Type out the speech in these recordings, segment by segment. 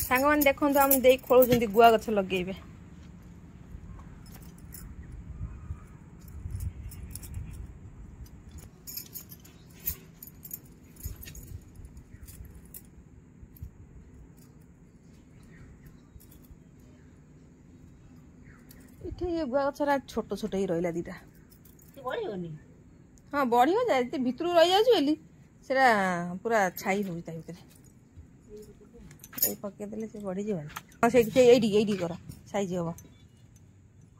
सांग मैंने देखो आम दे खोलुंट गुआ गछ लगे ये गुआ गछ छोट छोट ही रहा दीटा हाँ बढ़ जाए भितर रही जाऊँ पूरा छाई हो पकईदे से बढ़ी हाँ ये कर सैज हम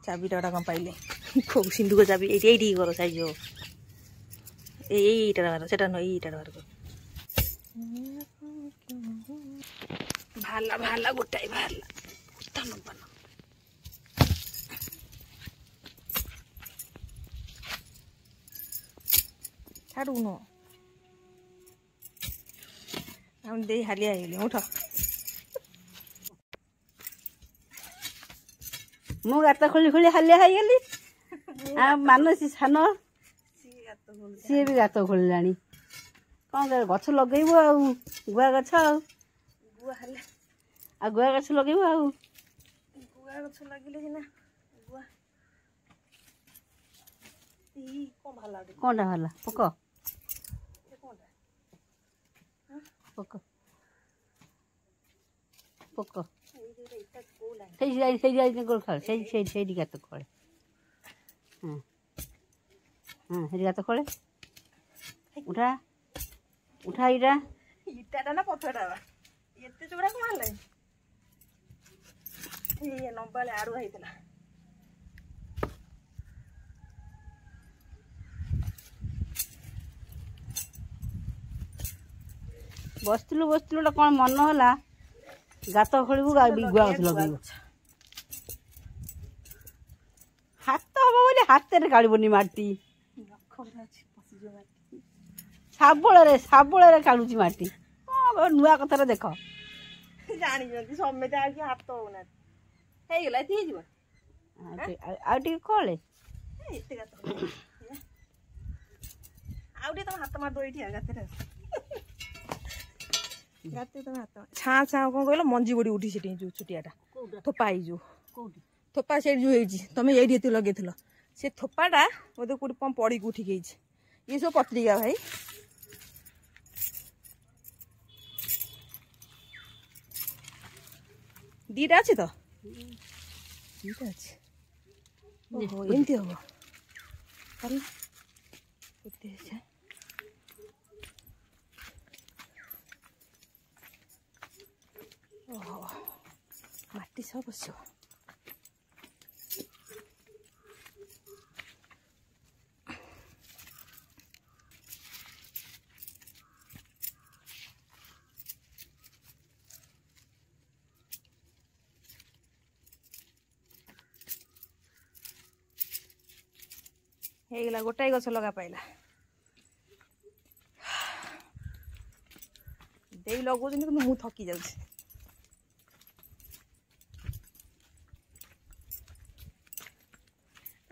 चाबीटा गोटा कौन पाइले खूब सिंधुक चाबी ये कर सैज हम यहीटा बाहर से यहीटा बाहर कर बाहर गोटाए बाहर छाड़ू न हम दे हालिया उठ मु गात खोली खोली हालिया गली मानसी सान सी भी गात खोलिला कौन गछ लगेबू आ गुआ गछ आ गुआ गछ लगेबू आ गुआ गछ लगिले सिना गुआ ई कोन भाला कोनटा भाला पक पक पक गोल खोल से गात खोले हाँ हाँ से गात खोले उठा उठा इटा इटाटा ना पथरटा एते चुड़ा को मारला ये नंबाले आड़ू आइतला बसलु बसलुटा कौन मन होला गात खोलू गुआ गछ लगे हाथ हम बोले हाथ में काढ़बनी माटी साबुल काढ़ुची माटी हाँ नुआ कथार देख जानी समेत आगे हाथ होना गला आगे खोले आउटे तुम हाथ मार दो ये गाते गाते तुम हाथ छाँ छाँ कौन कहल मंजी बड़ी उठी से जो छुटियाटा थोपा ही जो थोपा से जो तुम ये लगे से थोपाटा बोधे कौट कौन पड़ी उठिक ये सब पत्रिका भाई दीटा अच्छे तो दीटा अच्छे ओहो एमती हम ओहो माटी सब बस ହେଇଗଲା ଗୋଟାଏ ଗଛ ଲଗା ପାଇଲା ଦେଇ ଲଗାଉଛନ୍ତି କିନ୍ତୁ ମୁଁ ଥକି ଯାଉଛି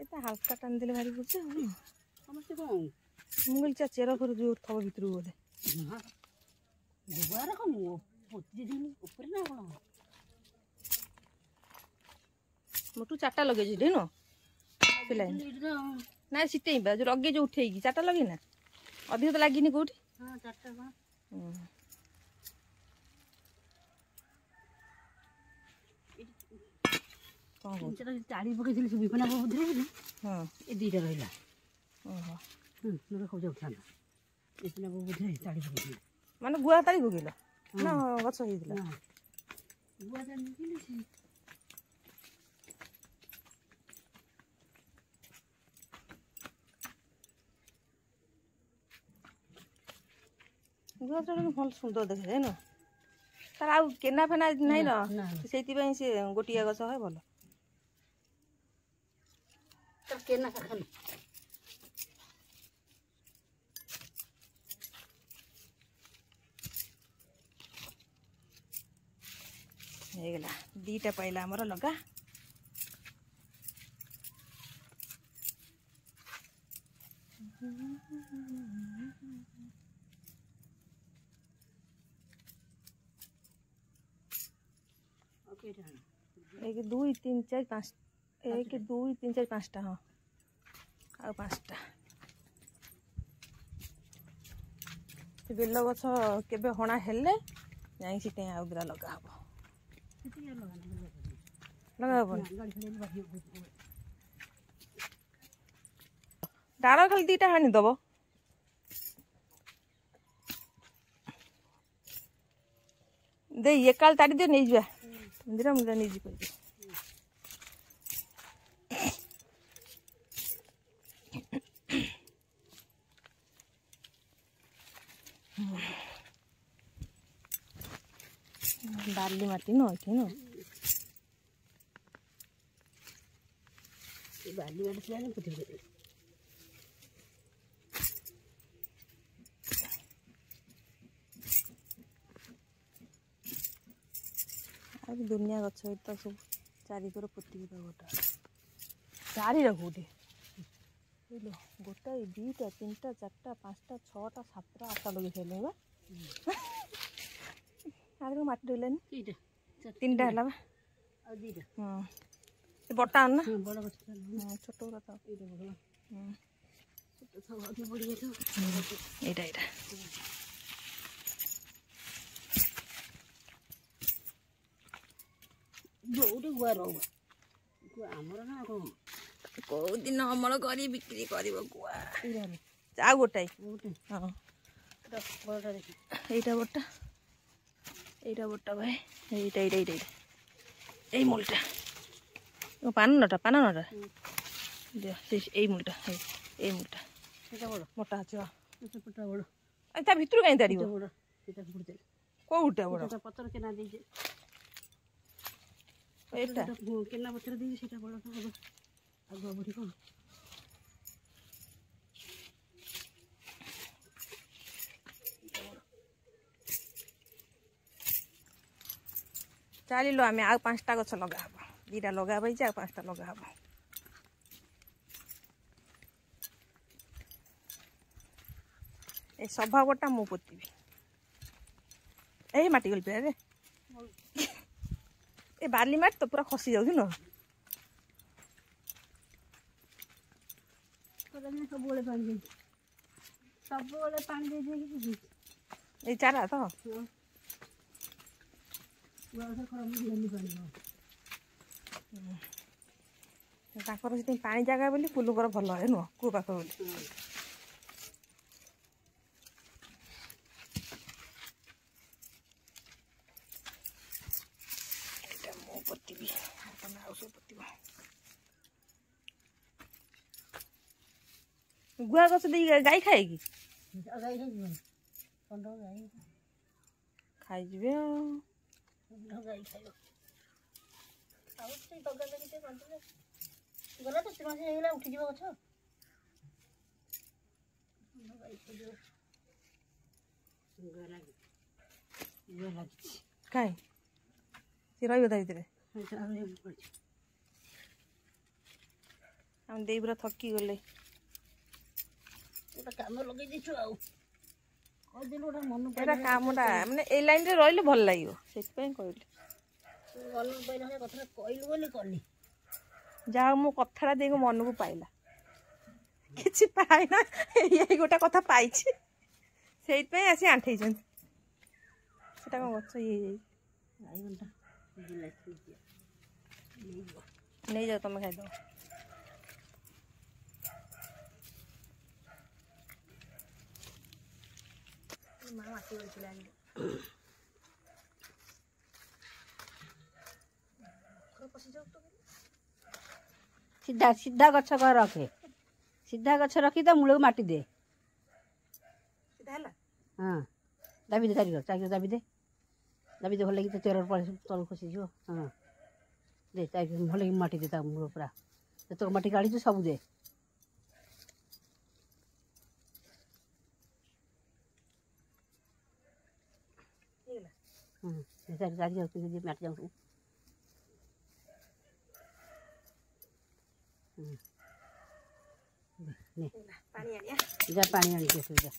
ଏଟା ହାଲକା ଟାଣି ଦେଲେ ଭାରି ପଡୁଛି ସମସ୍ତେ କଣ ମୁଁ କହିଲି ଚେର ଫେର ଯୋଉ ଥବ ଭିତରକୁ ବୋଧେ ଗୁଆର କଣ ଉପରେ ନା କଣ ମୋଟୁ ଚାରିଟା ଲଗେଇଛି ଢେନ ना सीटे जो लगे जो उठे चार्टा लगे ना अधिक तो लगे कौटी चाड़ी पकई विपना बुद्धि हाँ ये दुईटा रहा खोज उठा विपना बुद्धि चाड़ी पकई माने गुआ ताड़ी पकईल ना गछ गुआ गुआटा भल सुंदर देखे ना तार आ केना फेना नहीं ना से गोटिया गछ है भल केना खाली ହେଇଗଲା ଦୁଇଟା ପାଇଲା ଆମର ଲଗା एक 2 3 4 5 1 2 3 4 5टा हाँ आ 5टा बेल गछ केबे हणा हेले जाई सिटे आउ दिरा लगा हबो लगा हबो डार खाली 2टा हानि दबो दे ये काल तारी दे नहीं जा इंदिरा मुझे नहीं जी कोई बाली माटी न थी न बाली माटी से पुटी आज दुनिया गछ तो सब चारि कर पोती गोटा चारि रखोटे बुझलो गोटाए 2टा 3टा 4टा 5टा 6टा 7टा 8टा लगे खेले बा आगे माटी डलेनी 3टा हला बा आ 2टा हां ए बटा ना बड़ गछ छोटो रता एटा बड़ छोटो सब आगे बढ़िया तो एटा एटा जोटे गुआ रहो गुआ हमर ना को दिन अमल करी बिक्री करिबो गुआ आ गोटाए हां बड़ा देखि एटा बट्टा भाई एटा ए मूलटा पान नटा दे ए मूलटा ए मूलटा सेटा बड़ मोटा छ सेटा पटा बड़ आ ता भितर काई दारिबो बड़ सेटा फुट दे कोउटा बड़ सेटा पत्थर केना दे जे एटा केना पत्थर दे सेटा बड़ तो बड़ आगो बड़ी कोन चलो आम आ 5टा गछ लगा 2टा लगा पाई आ 5टा लगा ए स्वभावटा मु पोती ए माटी गल पे रे ए बाली माटी तो पूरा खसी जाउ न सब पानी दे दे ए चारा तो पानी जगह बोली फुलुकर भल है नुह कू पाख बोली गुआ गछ गाई खाए कि खाई जीवे गाई खाइब गला तो 3 मास हेला उठी जीव गछ काई सी रही ता भितर हम देई पूरा थकी गले काम लगे देछु आ दिन गोटा मन एटा कामटा माने ए लाइन रे रहिले भल लागियो सेत पे कहली मन पइला कथा कहलु बोली करली जा मो कथारा देखो मन को पाइला किछि पाइना एई गोटा कथा पाइछि सेत पे आसी आंठै छन सेटा को गछ ये आई घंटा नहीं जाओ तुम खाई दो मामा के बोल सीधा सीधा गछ कर रखे सीधा गछ रखी तो मूल माटी दे सीधा हला हां दाबी दे दाबी दे भल लगी तो तेर तल खसी जो हां दे चारिक भल माटी दे मूल पूरा तो माटी काढ़ी तो सब दे चारिक माटी जाऊँ जा पानी आनी के जा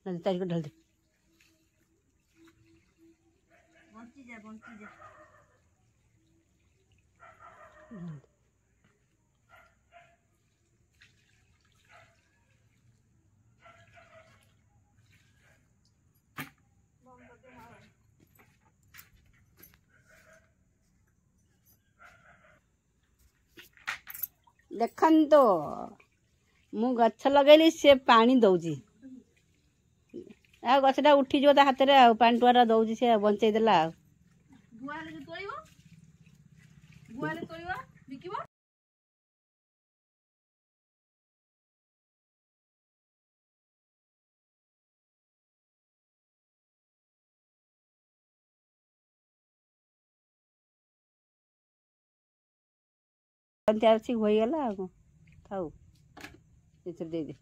तारीख ढल दे ଦେଖନ୍ତୁ ମୁଁ ଗଛ ଲଗେଇଲି ସେ ପାଣି ଦଉଛି ଆଉ ଗଛଟା ଉଠିଯିବ ତା ହାତରେ ଆଉ ପାଣି ଟୁଆଟା ଦଉଛି ସେ ବଞ୍ଚେଇ ଦେଲା ଆଉ ଅଛି ହୋଇଗଲା ଆଉ କଣ ଥାଉ ଏଥିରେ ଦେଇଦେ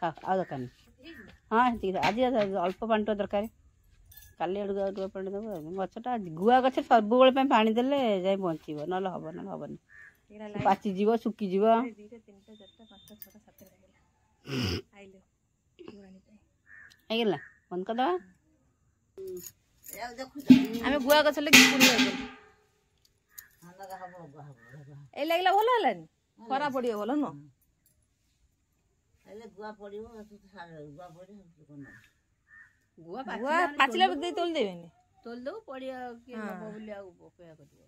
ଆଉ ଦରକାର ନାହିଁ ହଁ ସେତିକି ଆଜି ଅଳ୍ପ ପାଣି ଟୁଆ ଦରକାର କାଲି ଆଡ଼କୁ ଆଉ ଟୁଆ ପାଣି ଦେବ ଗଛଟା ଗୁଆ ଗଛ ସବୁବେଳେ ପାଇଁ ପାଣି ଦେଲେ ଯାଇ ବଞ୍ଚିବ ନହେଲେ ହବନି ପାଚିଯିବ ଶୁଖିଯିବ ହେଇଗଲା ବନ୍ଦ କରିଦେବା ଆମେ ଗୁଆ ଗଛ ଲାଗି ଏଇ ଲାଗିଲା ଭଲ ହେଲାନି ଖରା ପଡିବ ଭଲ ନୁହଁ ଗୁଆ ପାଚିଲା ଦେଇ ତୋଳି ଦେବେନି ତୋଳି ଦେବୁ ପଡ଼ିଆ କିଏ ନେବ ବୋଲି ଆଉ ଅପେକ୍ଷା କରିବ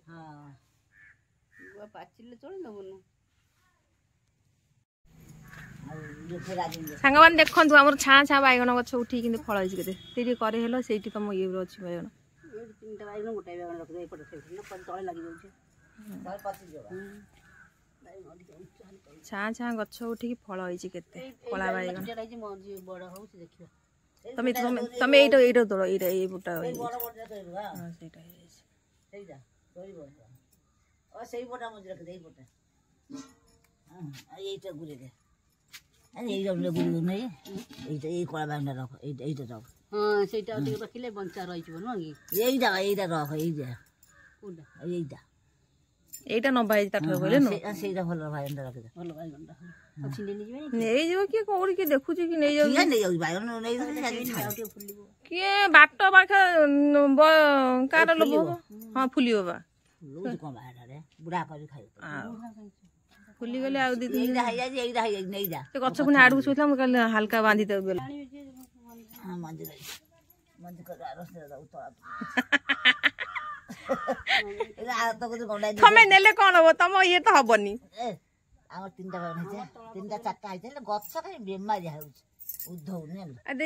ଗୁଆ ପାଚିଲେ ତୋଳି ଦେବୁନୁ ସାଙ୍ଗମାନେ ଦେଖନ୍ତୁ ଆମର ଛାଁ ଛାଁ ବାଇଗଣ ଗଛ ଉଠିକି କିନ୍ତୁ ଫଳ ହେଇଛି କେତେ ସେଇଠି କରି ହେଲ ସେଇଠି ତମ ଇଏରେ ଅଛି ବାଇଗଣ ତିନିଟା ବାଇଗଣ ଗୋଟାଏ ବାଇଗଣ ରଖିଦେବ ଏପଟେ ତଳେ ଲାଗିଯାଉଛି ଛାଁ ଛାଁ ଗଛ ଉଠିକି ଫଳ ହେଇଛି କେତେ କଳା ବାଇଗଣ ବଡ଼ ହଉଛି ଦେଖିବା ତମେ ତମେ ଏଇଟା ଏଇଟା ତୋଳ ଏଇଟା ଏଇ ବୁଟା ସେଇଟା ହେଇଯାଇଛି ସେଇ ପଟା ମଝି ରଖିଦେ ଏଇ ପଟା এইটা ঘুরে দে এইটা ঘুরে এই কলা বাংলা রখ এইটা রখ হ্যাঁ সেইটা ଟିକେ ରଖିଲେ ବଞ୍ଚା ରହିଯିବ ନୁହଁ କି এইটা ରଖ এইটা କୋଉଟା এইটা ନବା ହେଇଛି ତାଠୁ କହିଲେ ନୁହଁ ସେଇଟା ଭଲ ବାଇଗଣଟା ରଖିଦେ ଭଲ ବାଇଗଣଟା ନେଇଯିବ କିଏ କୋଉଠି କିଏ ଦେଖୁଛି କି ନେଇଯାଉଛି ବାଇଗଣ ନେଇଯାଉଛି କିଏ ବାଟ ପାଖ କାର ଲୋଭ ହଁ ଫୁଲିବ ବା କଣ ବାହାରେ ବୁଢା କରି ଖାଇବ ଫୁଲିଗଲେ ଆଉ ଦି ଏଇଟା ହେଇଯାଇଛି ନେଇଯା ସେ ଗଛ ପୁଣି ଆଡକୁ ଶୋଇଥିଲା ମୁଁ କହିଲି ହାଲକା ବାନ୍ଧି ଦେବ ବେଲା ତମେ ନେଲେ କଣ ହବ ତମ ଇଏ ତ ହବନି ଆମର ତିନିଟା ଚାରିଟା ହେଇଥିଲେ ଗଛ ଖାଲି ବେମାରିଆ ହଉଛି ଉଦ୍ଧଉନି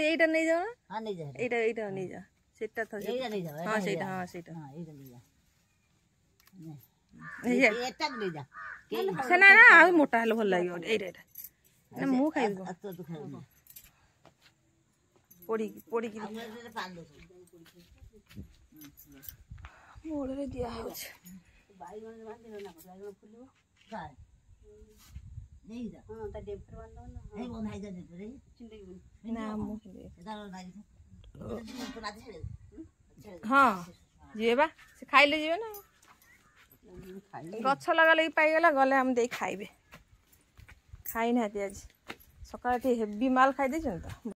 ଏଇଟା ନେଇଯାଅ ହଁ ନେଇଯା ଏଇଟା ନେଇଯା ସେଟା ଏଇଟା ନେଇଯା ହଁ ସେଇଟା ସେଇଟା ଏଇଟା ନେଇଯା ଏଟା ନେଇଯା ସେ ନା ଆଉ ମୋଟା ହେଲେ ଭଲ ଲାଗିବ ଏଇଟା ମୁଁ ଖାଇବି ପୋଡ଼ିକି ମୋଡ଼ରେ ଦିଆ ହଉଛି ହଁ ଯିବେ ବା ସେ ଖାଇଲେ ଯିବେ ନା ଗଛ ଲଗା ଲାଗି ପାଇଗଲା ଗଲେ ଆମେ ଦେଇ ଖାଇବେ ଖାଇନାହାନ୍ତି ଆଜି ସକାଳେ ଟିକେ ହେଭି ମାଲ ଖାଇ ଦେଇଛନ୍ତି ତ।